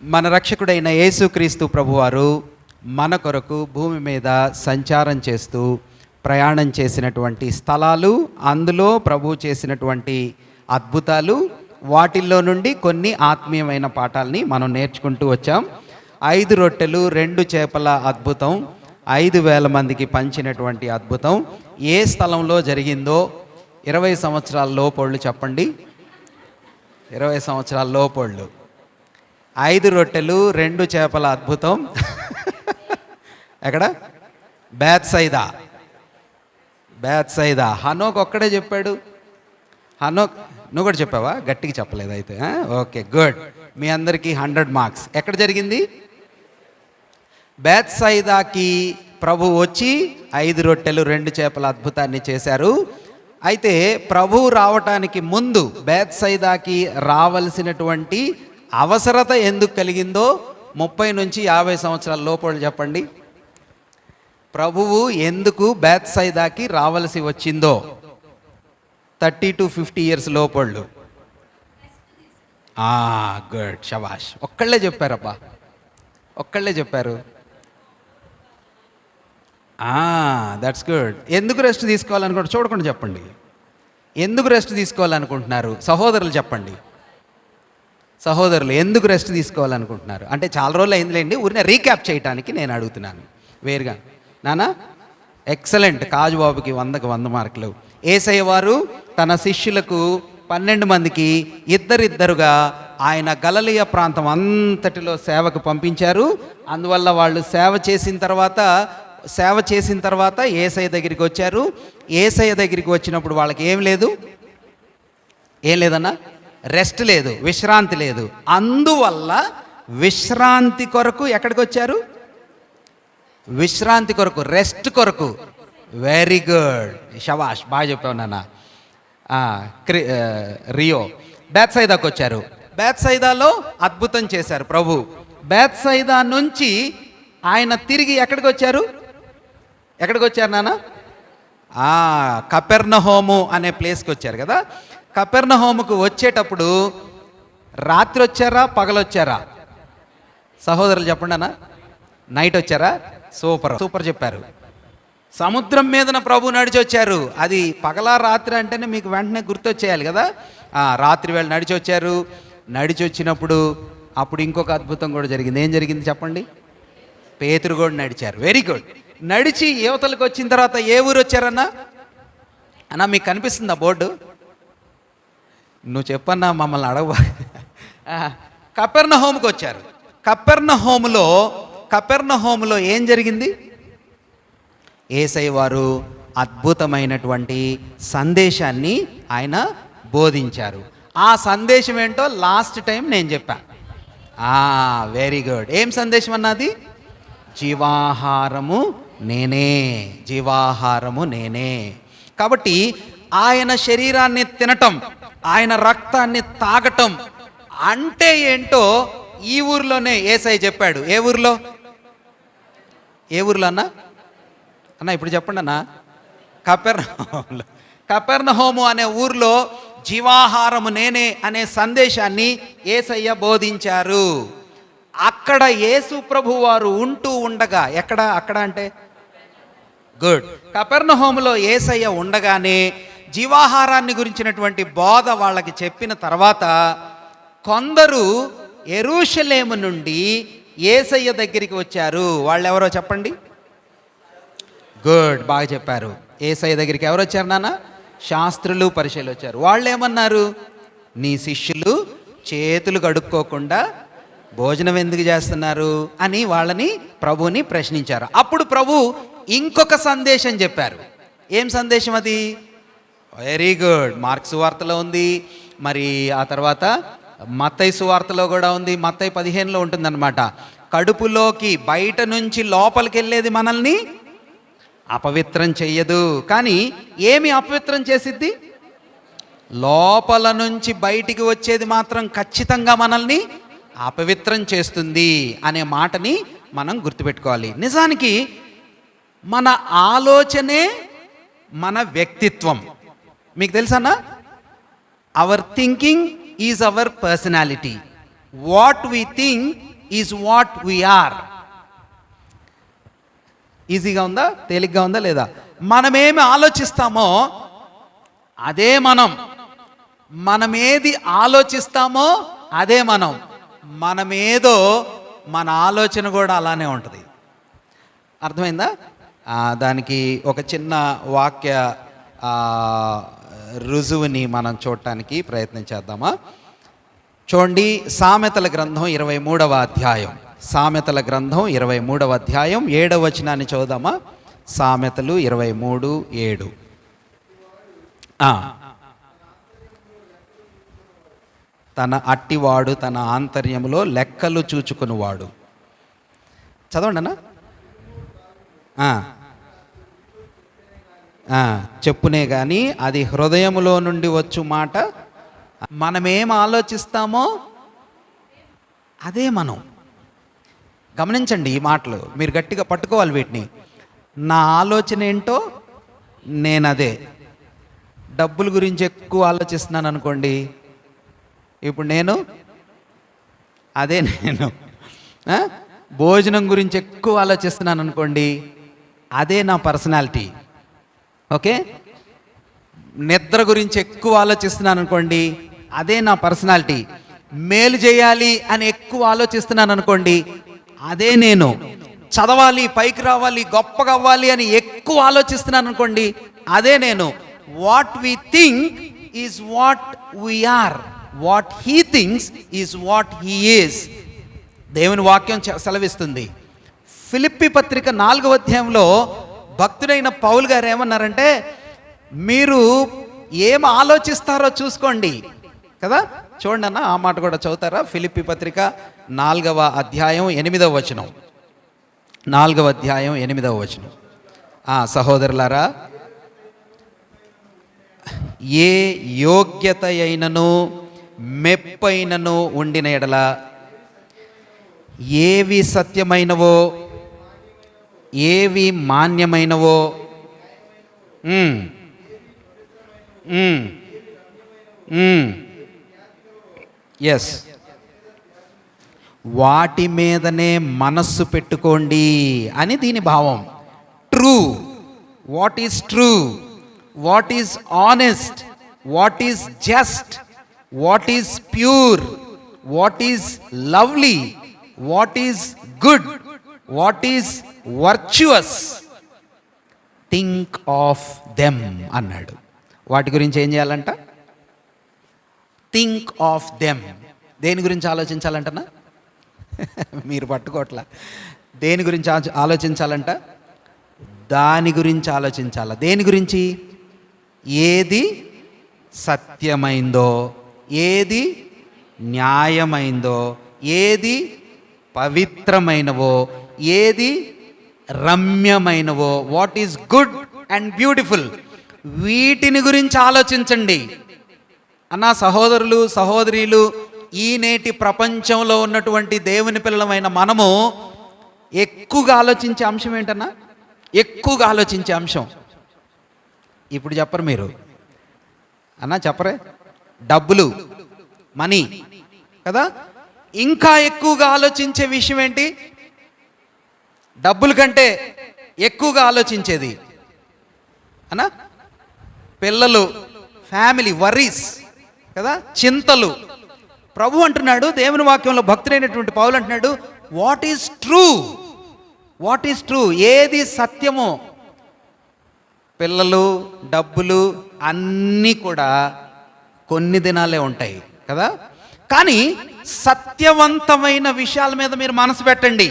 మన రక్షకుడైన యేసుక్రీస్తు ప్రభువారు మన కొరకు భూమి మీద సంచారం చేస్తూ ప్రయాణం చేసినటువంటి స్థలాలు, అందులో ప్రభు చేసినటువంటి అద్భుతాలు, వాటిల్లో నుండి కొన్ని ఆత్మీయమైన పాఠాలని మనం నేర్చుకుంటూ వచ్చాం. 5 రొట్టెలు 2 చేపల అద్భుతం, 5,000 మందికి పంచినటువంటి అద్భుతం ఏ స్థలంలో జరిగిందో 20 సంవత్సరాల లోపోళ్ళు చెప్పండి. 20 సంవత్సరాల లోపోళ్ళు. 5 రొట్టెలు 2 చేపల అద్భుతం ఎక్కడ? బేత్సైదా. హనోక్ ఒక్కడే చెప్పాడు. హనోక్ నువ్వు కూడా చెప్పావా? గట్టిగా చెప్పలేదు అయితే. Okay, good. మీ అందరికీ 100 మార్క్స్. ఎక్కడ జరిగింది? బేత్సైదాకి ప్రభు వచ్చి 5 రొట్టెలు 2 చేపల అద్భుతాన్ని చేశారు. అయితే ప్రభు రావటానికి ముందు బేత్సైదాకి రావలసినటువంటి అవసరత ఎందుకు కలిగిందో 30 నుంచి 50 సంవత్సరాల లోపల చెప్పండి. ప్రభువు ఎందుకు బేత్సైదాకి రావలసి వచ్చిందో 30 to 50 ఇయర్స్ లోపళ్ళు. గుడ్, శబాష్. ఒక్కళ్ళే చెప్పారబ్బా, ఒక్కళ్ళే చెప్పారు. That's good. ఎందుకు రెస్ట్ తీసుకోవాలనుకుంటున్నారు? చూడకుండా చెప్పండి. ఎందుకు రెస్ట్ తీసుకోవాలనుకుంటున్నారు? సహోదరులు చెప్పండి. సహోదరులు ఎందుకు రెస్ట్ తీసుకోవాలనుకుంటున్నారు? అంటే చాలా రోజులు అయిందిలేండి, ఊరినే రీక్యాప్ చేయడానికి నేను అడుగుతున్నాను వేరుగా. నానా ఎక్సలెంట్. కాజుబాబుకి 100కి 100 మార్కులు. యేసయ్య వారు తన శిష్యులకు 12 మందికి ఇద్దరిద్దరుగా ఆయన గలిలయ ప్రాంతం అంతటిలో సేవకు పంపించారు. అందువల్ల వాళ్ళు సేవ చేసిన తర్వాత యేసయ్య దగ్గరికి వచ్చారు. యేసయ్య దగ్గరికి వచ్చినప్పుడు వాళ్ళకి ఏం లేదన్నా, రెస్ట్ లేదు, విశ్రాంతి లేదు. అందువల్ల విశ్రాంతి కొరకు ఎక్కడికి వచ్చారు? విశ్రాంతి కొరకు, రెస్ట్ కొరకు. వెరీ గుడ్, శబాష్, బాగా చెప్పావు నాన్న. రియో బేత్సైదాకు వచ్చారు. బేత్సైదాలో అద్భుతం చేశారు ప్రభు. బేత్సైదా నుంచి ఆయన తిరిగి ఎక్కడికి వచ్చారు నాన్న? కపెర్నహూము అనే ప్లేస్కి వచ్చారు కదా. కపెర్నహూముకు వచ్చేటప్పుడు రాత్రి వచ్చారా, పగలొచ్చారా? సహోదరులు చెప్పండి అన్న. నైట్ వచ్చారా? సూపర్ చెప్పారు. సముద్రం మీదన ప్రభు నడిచి వచ్చారు. అది పగలా రాత్రి అంటేనే మీకు వెంటనే గుర్తొచ్చేయాలి కదా. రాత్రి వేళ నడిచి వచ్చారు. నడిచి వచ్చినప్పుడు అప్పుడు ఇంకొక అద్భుతం కూడా జరిగింది. ఏం జరిగింది చెప్పండి? పేతురు కూడా నడిచారు. Very good. నడిచి యువతలకు వచ్చిన తర్వాత ఏ ఊరు వచ్చారన్నా? అన్నా మీకు కనిపిస్తుందా బోర్డు? నువ్వు చెప్పన్నా, మమ్మల్ని అడగబా. కపెర్నహూముకు వచ్చారు. కపెర్నహూములో ఏం జరిగింది? యేసయ్య వారు అద్భుతమైనటువంటి సందేశాన్ని ఆయన బోధించారు. ఆ సందేశం ఏంటో లాస్ట్ టైం నేను చెప్పా. Very good. ఏం సందేశం అన్నది? జీవాహారము నేనే. కాబట్టి ఆయన శరీరాన్ని తినటం, ఆయన రక్తాన్ని తాగటం అంటే ఏంటో ఈ ఊరిలోనే యేసయ్య చెప్పాడు. ఏ ఊరిలో అన్న ఇప్పుడు చెప్పండి అన్న. కపెర్నహూము అనే ఊర్లో జీవాహారము నేనే అనే సందేశాన్ని యేసయ్య బోధించారు. అక్కడ యేసు ప్రభు వారు ఉంటూ ఉండగా, అక్కడ అంటే గుడ్, కపెర్నహూములో యేసయ్య ఉండగానే జీవాహారాన్ని గురించినటువంటి బోధ వాళ్ళకి చెప్పిన తర్వాత కొందరు యెరూషలేము నుండి యేసయ్య దగ్గరికి వచ్చారు. వాళ్ళు ఎవరో చెప్పండి. గుడ్, బాగా చెప్పారు. యేసయ్య దగ్గరికి ఎవరు వచ్చారు నాన్న? శాస్త్రులు, పరిచయులు వచ్చారు. వాళ్ళు ఏమన్నారు? నీ శిష్యులు చేతులు కడుక్కోకుండా భోజనం ఎందుకు చేస్తున్నారు అని వాళ్ళని ప్రభుని ప్రశ్నించారు. అప్పుడు ప్రభు ఇంకొక సందేశం చెప్పారు. ఏం సందేశం అది? Very good. మార్కు సువార్తలో ఉంది, మరి ఆ తర్వాత మత్తయి సువార్తలో కూడా ఉంది. మత్తయి 15లో ఉంటుందన్నమాట. కడుపులోకి బయట నుంచి లోపలికి వెళ్ళేది మనల్ని అపవిత్రం చెయ్యదు, కానీ ఏమి అపవిత్రం చేసిద్ది? లోపల నుంచి బయటికి వచ్చేది మాత్రం ఖచ్చితంగా మనల్ని అపవిత్రం చేస్తుంది అనే మాటని మనం గుర్తుపెట్టుకోవాలి. నిజానికి మన ఆలోచనే మన వ్యక్తిత్వం. మీకు తెలుసన్నా? Our thinking is our personality. What we think is what we are. ఈజీగా ఉందా, తేలిగ్గా ఉందా లేదా? మనమేమి ఆలోచిస్తామో అదే మనం. మనమేది ఆలోచిస్తామో అదే మనమేదో మన ఆలోచన కూడా అలానే ఉంటుంది. అర్థమైందా? దానికి ఒక చిన్న వాక్య రుజువుని మనం చూడటానికి ప్రయత్నం చేద్దామా? చూడండి, సామెతల గ్రంథం 23వ అధ్యాయం. సామెతల గ్రంథం 23వ అధ్యాయం 7వ వచనాన్ని చదువుదామా? సామెతలు 23:7. తన అట్టివాడు తన ఆంతర్యములో లెక్కలు చూచుకునివాడు. చదవండి అన్న. చెప్పునే కానీ అది హృదయములో నుండి వచ్చు మాట. మనమేం ఆలోచిస్తామో అదే మనం. గమనించండి ఈ మాటలు, మీరు గట్టిగా పట్టుకోవాలి వీటిని. నా ఆలోచన ఏంటో నేనదే. డబ్బుల గురించి ఎక్కువ ఆలోచిస్తున్నాను అనుకోండి, ఇప్పుడు నేను భోజనం గురించి ఎక్కువ ఆలోచిస్తున్నాను అనుకోండి, అదే నా పర్సనాలిటీ. ఓకే, నిద్ర గురించి ఎక్కువ ఆలోచిస్తున్నాను అనుకోండి, అదే నా పర్సనాలిటీ. మేలు చేయాలి అని ఎక్కువ ఆలోచిస్తున్నాను అనుకోండి, అదే నేను. చదవాలి, పైకి రావాలి, గొప్పగా అవ్వాలి అని ఎక్కువ ఆలోచిస్తున్నాను అనుకోండి, అదే నేను. What we think is what we are. What he thinks is what he is. దేవుని వాక్యం సెలవిస్తుంది. ఫిలిప్పీ పత్రిక 4వ అధ్యాయంలో భక్తుడైన పౌలు గారు ఏమన్నారంటే, మీరు ఏం ఆలోచిస్తారో చూసుకోండి కదా. చూడండి అన్న, ఆ మాట కూడా చదువుతారా? ఫిలిప్పీ పత్రిక 4వ అధ్యాయం 8వ వచనం. 4వ అధ్యాయం 8వ వచనం. సహోదరులారా, ఏ యోగ్యత అయినను మెప్పైనను ఉండిన ఎడల, ఏవి సత్యమైనవో, ఏవి మాన్యమైనవో, ఎస్, వాటి మీదనే మనస్సు పెట్టుకోండి అని దీని భావం. True, what is true, what is honest, what is just, what is pure, what is lovely, what is good, what is virtuous, think of them అన్నాడు. వాటి గురించి ఏం చేయాలంట? Think of them. దేని గురించి ఆలోచించాలంటనా? మీరు పట్టుకోవట్లా. దేని గురించి ఆలోచించాలంట? దాని గురించి ఆలోచించాల. దేని గురించి? ఏది సత్యమైందో, ఏది న్యాయమైందో, ఏది పవిత్రమైనవో, ఏది రమ్యమైనవో, what is good and beautiful, వీటిని గురించి ఆలోచించండి. అన్నా సహోదరులు, సహోదరీలు, ఈ నేటి ప్రపంచంలో ఉన్నటువంటి దేవుని పిల్లలమైన మనము ఎక్కువగా ఆలోచించే అంశం ఏంటన్నా? ఎక్కువగా ఆలోచించే అంశం ఇప్పుడు చెప్పరు మీరు అన్నా, చెప్పరే? డబ్బులు, మనీ కదా. ఇంకా ఎక్కువగా ఆలోచించే విషయం ఏంటి? డబ్బుల కంటే ఎక్కువగా ఆలోచించేది అన్నా పిల్లలు, ఫ్యామిలీ, వరీస్ కదా, చింతలు. ప్రభు అంటున్నాడు దేవుని వాక్యంలో, భక్తుడైనటువంటి పౌలు అంటున్నాడు, what is true, what is true, ఏది సత్యమో. పిల్లలు, డబ్బులు అన్నీ కూడా కొన్ని దినాలే ఉంటాయి కదా. కానీ సత్యవంతమైన విషయాల మీద మీరు మనసు పెట్టండి,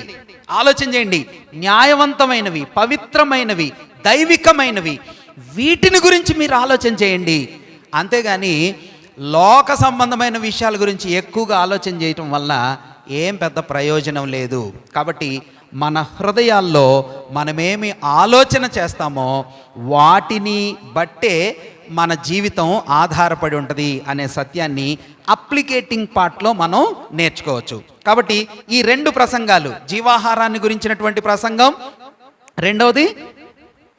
ఆలోచన చేయండి. న్యాయవంతమైనవి, పవిత్రమైనవి, దైవికమైనవి, వీటిని గురించి మీరు ఆలోచన చేయండి. అంతేగాని లోక సంబంధమైన విషయాల గురించి ఎక్కువగా ఆలోచన చేయటం వల్ల ఏం పెద్ద ప్రయోజనం లేదు. కాబట్టి మన హృదయాల్లో మనమేమి ఆలోచన చేస్తామో వాటిని బట్టే మన జీవితం ఆధారపడి ఉంటుంది అనే సత్యాన్ని అప్లికేటింగ్ పార్ట్లో మనం నేర్చుకోవచ్చు. కాబట్టి ఈ 2 ప్రసంగాలు, జీవాహారాన్ని గురించినటువంటి ప్రసంగం, రెండవది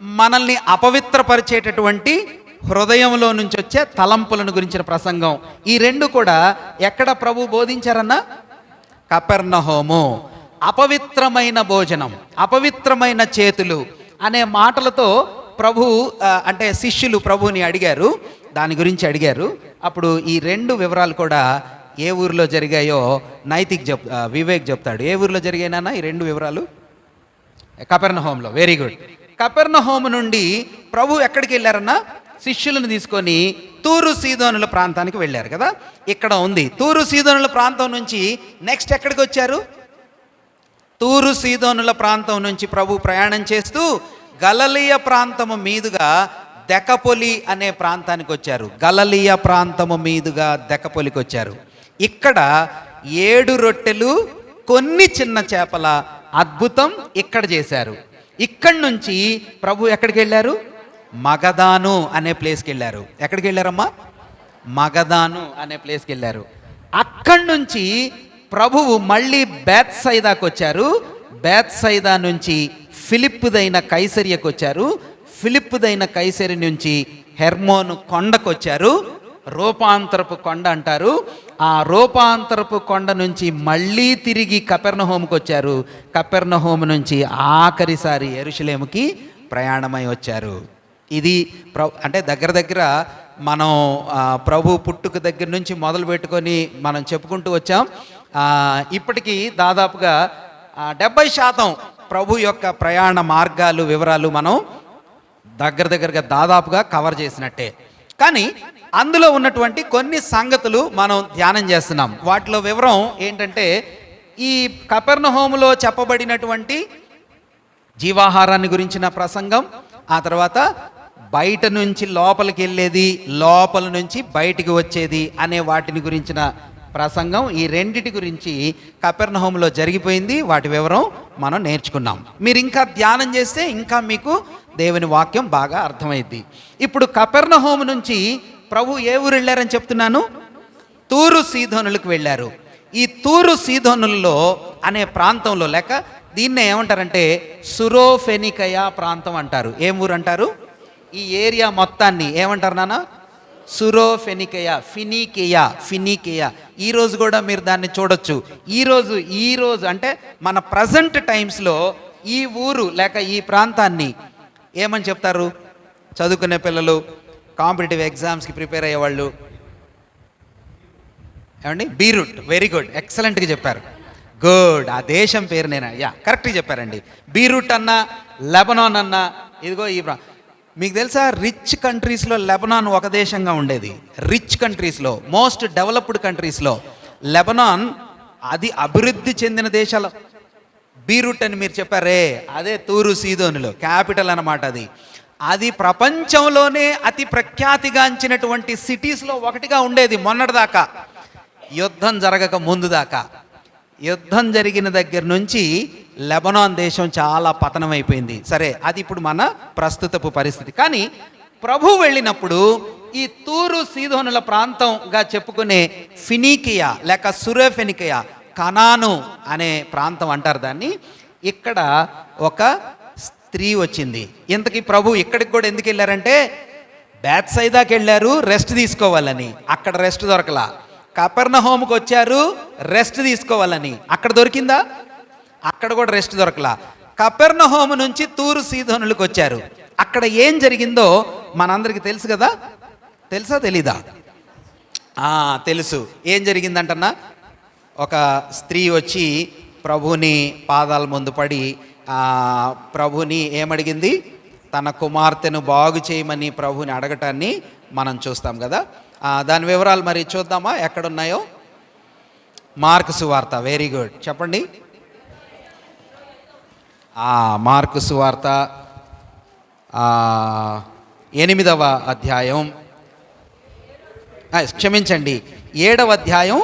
మనల్ని అపవిత్రపరిచేటటువంటి హృదయంలో నుంచి వచ్చే తలంపులను గురించిన ప్రసంగం, ఈ 2 కూడా ఎక్కడ ప్రభు బోధించారన్నా? కపెర్నహూము, అపవిత్రమైన భోజనం, అపవిత్రమైన చేతులు అనే మాటలతో ప్రభు అంటే శిష్యులు ప్రభుని అడిగారు, దాని గురించి అడిగారు. అప్పుడు ఈ రెండు వివరాలు కూడా ఏ ఊరిలో జరిగాయో వివేక్ చెప్తాడు. ఏ ఊరిలో జరిగాయినా ఈ రెండు వివరాలు? కపెర్నహూములో. Very good. కపెర్నహూము నుండి ప్రభు ఎక్కడికి వెళ్ళారన్నా? శిష్యులను తీసుకొని తూరు సీదోనుల ప్రాంతానికి వెళ్ళారు కదా. ఇక్కడ ఉంది తూరు సీదోనుల ప్రాంతం నుంచి నెక్స్ట్ ఎక్కడికి వచ్చారు? తూరు సీదోనుల ప్రాంతం నుంచి ప్రభు ప్రయాణం చేస్తూ గలిలయ ప్రాంతము మీదుగా దెకపొలి అనే ప్రాంతానికి వచ్చారు. గలిలయ ప్రాంతము మీదుగా దెకపొలికి వచ్చారు. ఇక్కడ 7 రొట్టెలు కొన్ని చిన్న చేపల అద్భుతం ఇక్కడ చేశారు. ఇక్కడి నుంచి ప్రభు ఎక్కడికి వెళ్ళారు? మగదాను అనే ప్లేస్కి వెళ్ళారు. ఎక్కడికి వెళ్ళారమ్మా? మగదాను అనే ప్లేస్కి వెళ్ళారు. అక్కడి నుంచి ప్రభువు మళ్ళీ బేత్సైదాకు వచ్చారు. బేత్సైదా నుంచి ఫిలిప్పుదైన కైసరియకు వచ్చారు. ఫిలిప్పుదైన కైసరి నుంచి హెర్మోను కొండకు వచ్చారు. రూపాంతరపు కొండ అంటారు. ఆ రూపాంతరపు కొండ నుంచి మళ్ళీ తిరిగి కపెర్నహూముకు వచ్చారు. కపెర్నహూము నుంచి ఆఖరిసారి యెరూషలేముకి ప్రయాణమై వచ్చారు. ఇది అంటే దగ్గర మనం ప్రభు పుట్టుక దగ్గర నుంచి మొదలు పెట్టుకొని మనం చెప్పుకుంటూ వచ్చాం. ఇప్పటికీ దాదాపుగా 70% ప్రభు యొక్క ప్రయాణ మార్గాలు వివరాలు మనం దగ్గరగా దాదాపుగా కవర్ చేసినట్టే. కానీ అందులో ఉన్నటువంటి కొన్ని సంగతులు మనం ధ్యానం చేస్తున్నాం. వాటిలో వివరం ఏంటంటే, ఈ కపెర్నహూములో చెప్పబడినటువంటి జీవాహారాన్ని గురించిన ప్రసంగం, ఆ తర్వాత బయట నుంచి లోపలికి వెళ్ళేది, లోపల నుంచి బయటికి వచ్చేది అనే వాటిని గురించిన ప్రసంగం, ఈ రెండిటి గురించి కపెర్నహూములో జరిగిపోయింది. వాటి వివరం మనం నేర్చుకున్నాం. మీరు ఇంకా ధ్యానం చేస్తే ఇంకా మీకు దేవుని వాక్యం బాగా అర్థమైద్ది. ఇప్పుడు కపెర్నహూము నుంచి ప్రభు ఏ ఊరు వెళ్ళారని చెప్తున్నాను? తూరు సీదోనులకు వెళ్ళారు. ఈ తూరు సీదోనులలో అనే ప్రాంతంలో, లేక దీన్నే ఏమంటారంటే సురోఫెనికయ ప్రాంతం అంటారు. ఏం ఊరు అంటారు? ఈ ఏరియా మొత్తాన్ని ఏమంటారు నాన్న? సురోఫెనికయ, ఫినీకియా. ఈరోజు కూడా మీరు దాన్ని చూడొచ్చు. ఈరోజు అంటే మన ప్రజెంట్ టైమ్స్లో ఈ ఊరు లేక ఈ ప్రాంతాన్ని ఏమని చెప్తారు? చదువుకునే పిల్లలు, కాంపిటేటివ్ ఎగ్జామ్స్కి ప్రిపేర్ అయ్యేవాళ్ళు, ఏమండి? బీరూట్. వెరీ గుడ్, ఎక్సలెంట్గా చెప్పారు. గుడ్. ఆ దేశం పేరు నేనా? కరెక్ట్గా చెప్పారండి. బీరూట్ అన్నా, లెబనాన్ అన్నా, ఇదిగో ఈ మీకు తెలుసా, రిచ్ కంట్రీస్లో లెబనాన్ ఒక దేశంగా ఉండేది. రిచ్ కంట్రీస్లో, మోస్ట్ డెవలప్డ్ కంట్రీస్లో లెబనాన్ అది అభివృద్ధి చెందిన దేశాలు. బీరూట్ అని మీరు చెప్పారే, అదే తూరు సీదోనులో క్యాపిటల్ అన్నమాట. అది ప్రపంచంలోనే అతి ప్రఖ్యాతిగాంచినటువంటి సిటీస్లో ఒకటిగా ఉండేది మొన్నటిదాకా, యుద్ధం జరగక ముందు దాకా. యుద్ధం జరిగిన దగ్గర నుంచి లెబనాన్ దేశం చాలా పతనమైపోయింది. సరే, అది ఇప్పుడు మన ప్రస్తుతపు పరిస్థితి. కానీ ప్రభు వెళ్ళినప్పుడు ఈ తూరు సీదోనుల ప్రాంతంగా చెప్పుకునే ఫినీకియా లేక సురోఫెనికయా, కనాను అనే ప్రాంతం అంటారు దాన్ని. ఇక్కడ ఒక స్త్రీ వచ్చింది. ఇంతకీ ప్రభు ఇక్కడికి కూడా ఎందుకు వెళ్ళారంటే, బేత్సైదాకి వెళ్ళారు రెస్ట్ తీసుకోవాలని, అక్కడ రెస్ట్ దొరకలా. కపెర్నహూముకు వచ్చారు రెస్ట్ తీసుకోవాలని, అక్కడ దొరికిందా? అక్కడ కూడా రెస్ట్ దొరకలా. కపెర్నహూము నుంచి తూరు సీదోనులకు వచ్చారు. అక్కడ ఏం జరిగిందో మనందరికీ తెలుసు కదా. తెలుసా తెలీదా? తెలుసు. ఏం జరిగిందంటన్నా, ఒక స్త్రీ వచ్చి ప్రభుని పాదాల ముందు పడి ప్రభుని ఏమడిగింది? తన కుమార్తెను బాగు చేయమని ప్రభుని అడగటాన్ని మనం చూస్తాం కదా. దాని వివరాలు మరి చూద్దామా ఎక్కడున్నాయో? మార్కు సువార్త. వెరీ గుడ్, చెప్పండి. మార్కు సువార్త 8వ అధ్యాయం, క్షమించండి 7వ అధ్యాయం.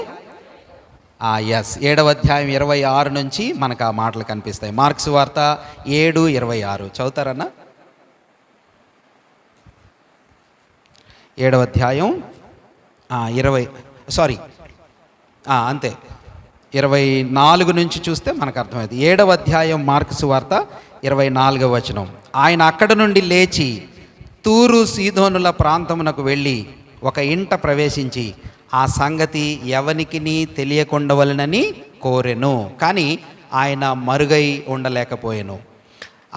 7వ అధ్యాయం 26 నుంచి మనకు ఆ మాటలు కనిపిస్తాయి. మార్కు సువార్త 7:26 చదువుతారన్నా? 7వ అధ్యాయం 24 నుంచి చూస్తే మనకు అర్థమైంది. 7వ అధ్యాయం మార్కు సువార్త 24వ వచనం. ఆయన అక్కడ నుండి లేచి తూరు సీదోనుల ప్రాంతమునకు వెళ్ళి ఒక ఇంట ప్రవేశించి ఆ సంగతి ఎవనికిని తెలియకుండవలనని కోరెను, కానీ ఆయన మరుగై ఉండలేకపోయెను.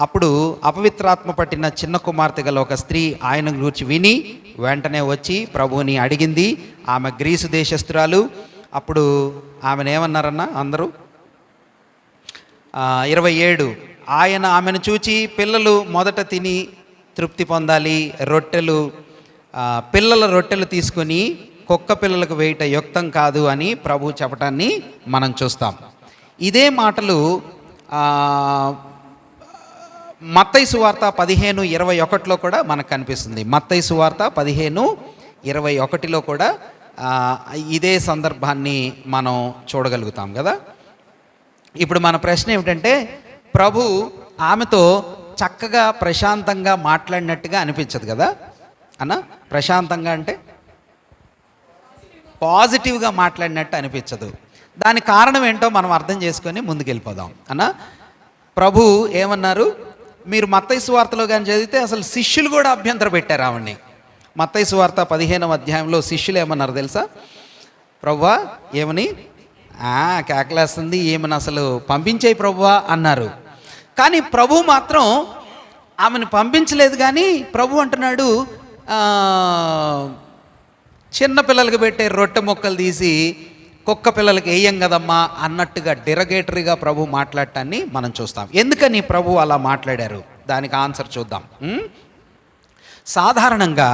అప్పుడు అపవిత్రాత్మ పట్టిన చిన్న కుమార్తె గల ఒక స్త్రీ ఆయన గురించి విని వెంటనే వచ్చి ప్రభువుని అడిగింది. ఆమె గ్రీసు దేశస్తురాలు. అప్పుడు ఆమెను ఏమన్నారన్న అందరూ 27, ఆయన ఆమెను చూచి, పిల్లలు మొదట తిని తృప్తి పొందాలి, పిల్లల రొట్టెలు తీసుకొని కుక్క పిల్లలకు వేయట యుక్తం కాదు అని ప్రభు చెప్పటాన్ని మనం చూస్తాం. ఇదే మాటలు మత్తయి సువార్త 15:21 కూడా మనకు కనిపిస్తుంది. మత్తయి సువార్త 15:21 కూడా ఇదే సందర్భాన్ని మనం చూడగలుగుతాం కదా. ఇప్పుడు మన ప్రశ్న ఏమిటంటే, ప్రభు ఆమెతో చక్కగా ప్రశాంతంగా మాట్లాడినట్టుగా అనిపించదు కదా అన్న. ప్రశాంతంగా అంటే పాజిటివ్గా మాట్లాడినట్టు అనిపించదు. దానికి కారణం ఏంటో మనం అర్థం చేసుకొని ముందుకెళ్ళిపోదాం అన్న. ప్రభు ఏమన్నారు, మీరు మత్తయి సువార్తలో కానీ చదివితే అసలు శిష్యులు కూడా అభ్యంతరం పెట్టారు ఆవిడ్ని. మత్తయి సువార్త 15వ అధ్యాయంలో శిష్యులు ఏమన్నారు తెలుసా? ప్రభువా ఏమని కేకలేస్తుంది, ఏమని అసలు పంపించేయి ప్రభువా అన్నారు. కానీ ప్రభు మాత్రం ఆమెను పంపించలేదు. కానీ ప్రభు అంటున్నాడు, చిన్న పిల్లలకి పెట్టే రొట్టె ముక్కలు తీసి కుక్క పిల్లలకి వేయం కదమ్మా అన్నట్టుగా డిరగేటరీగా ప్రభు మాట్లాడటాన్ని మనం చూస్తాం. ఎందుకని ప్రభు అలా మాట్లాడారు? దానికి ఆన్సర్ చూద్దాం. సాధారణంగా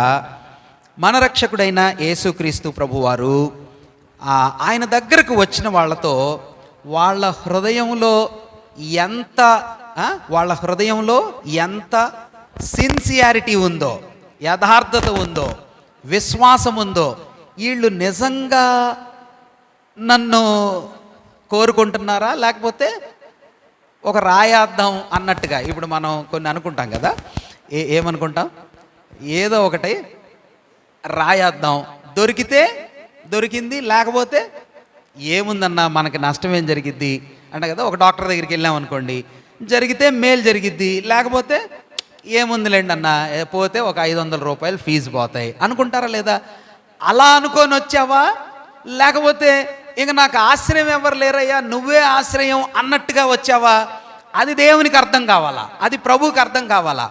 మన రక్షకుడైన యేసుక్రీస్తు ప్రభువారు ఆయన దగ్గరకు వచ్చిన వాళ్ళతో వాళ్ళ హృదయంలో ఎంత సిన్సియారిటీ ఉందో, యథార్థత ఉందో, విశ్వాసం ఉందో, వీళ్ళు నిజంగా నన్ను కోరుకుంటున్నారా లేకపోతే ఒక రాయార్థం అన్నట్టుగా. ఇప్పుడు మనం కొన్ని అనుకుంటాం కదా, ఏమనుకుంటాం, ఏదో ఒకటి రాయార్థం, దొరికితే దొరికింది, లేకపోతే ఏముందన్నా మనకి నష్టం ఏం జరిగిద్ది అంటే కదా. ఒక డాక్టర్ దగ్గరికి వెళ్ళాం అనుకోండి, జరిగితే మేలు జరిగిద్ది, లేకపోతే ఏముందిలేండి అన్న, పోతే ఒక 500 రూపాయలు ఫీజు పోతాయి అనుకుంటారా లేదా? అలా అనుకొని వచ్చావా, లేకపోతే ఇంక నాకు ఆశ్రయం ఎవరు లేరయ్యా నువ్వే ఆశ్రయం అన్నట్టుగా వచ్చావా? అది దేవునికి అర్థం కావాలా, అది ప్రభువుకి అర్థం కావాలా.